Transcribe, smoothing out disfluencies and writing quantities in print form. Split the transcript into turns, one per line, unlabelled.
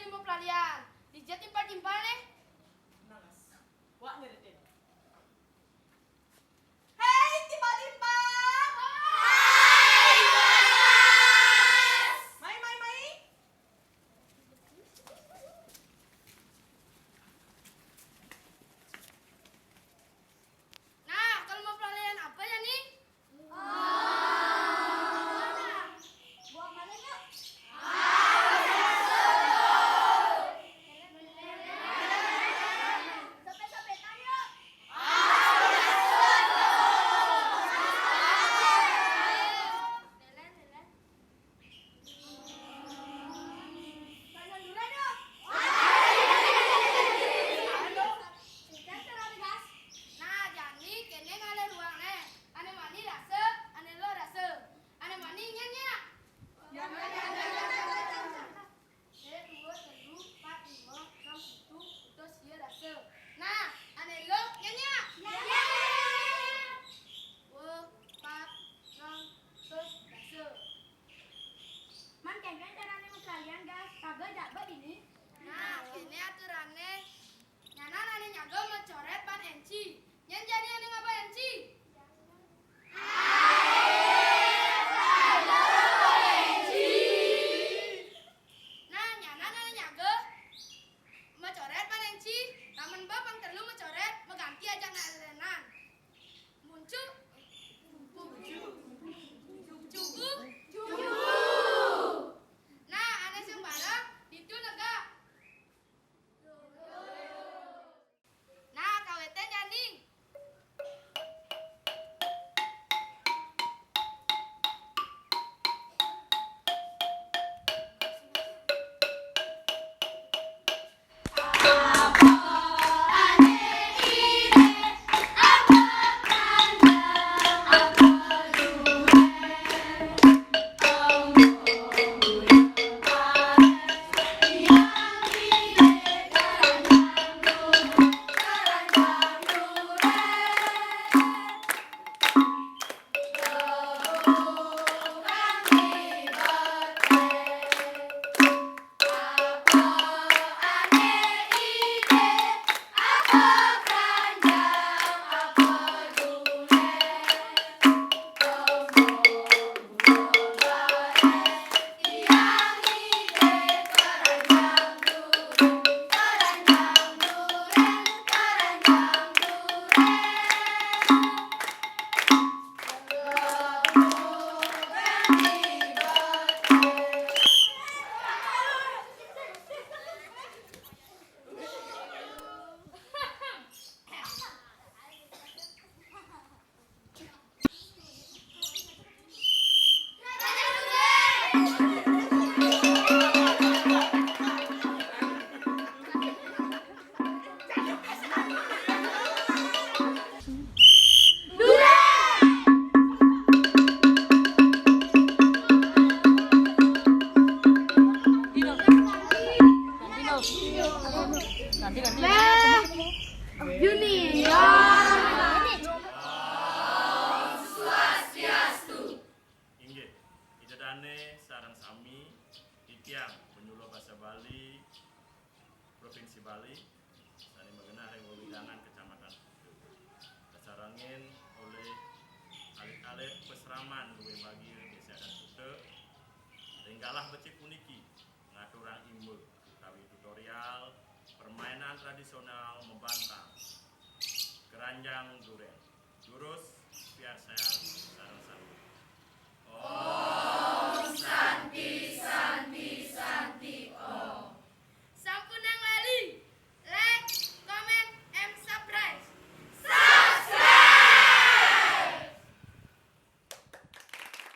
lima pelarian. Dijat timpal-timpal nih.
Nangas. Wak nyeretin.
Hei, timpal-timpal.
Hai, Mas.
Mai.
Nah, kalau mau pelarian apa ya nih?
Buang mana yuk? Sampai-sampai yuk. Lelen. Sana duluan yuk. Kita terlalu gas.
Nah, jadi kene ngale ruang nih. Ane mani rasa, ane lo rasa. Ane mani nyanyi.
Jangan.
1, 2, 3, 4, 5, 6, 7, udah sia rasa. Nah, ane lo nyanyi. 2, 4, 6, 7, rasa.
Man kengkeng caranya mau kalian gas. Kagak dapat ini.
Nah, kene aturannya. Nyana ane nyago mencoret ban enci. Nyan jadi ane ngapa enci? Nah, nyana ane nyago mencoret ban enci. Taman bapang terlu mencoret, mengganti aja ngalenan. Muncul. Cukup. Nah, ane sembarang itu nega. Nah, kawete nyanding.
Inggih, idedane sareng sami titiang penyuluh bahasa Bali Provinsi Bali sani mengenai wewidangan Kecamatan Kudu. Kesarangin oleh alit-alit peseraman luwe bagi desa dan Kudu. Tinggalah becik puniki ngaturang imbul utawi tutorial permainan tradisional membantang keranjang duren. Jurus biar saya sareng sami. Oh.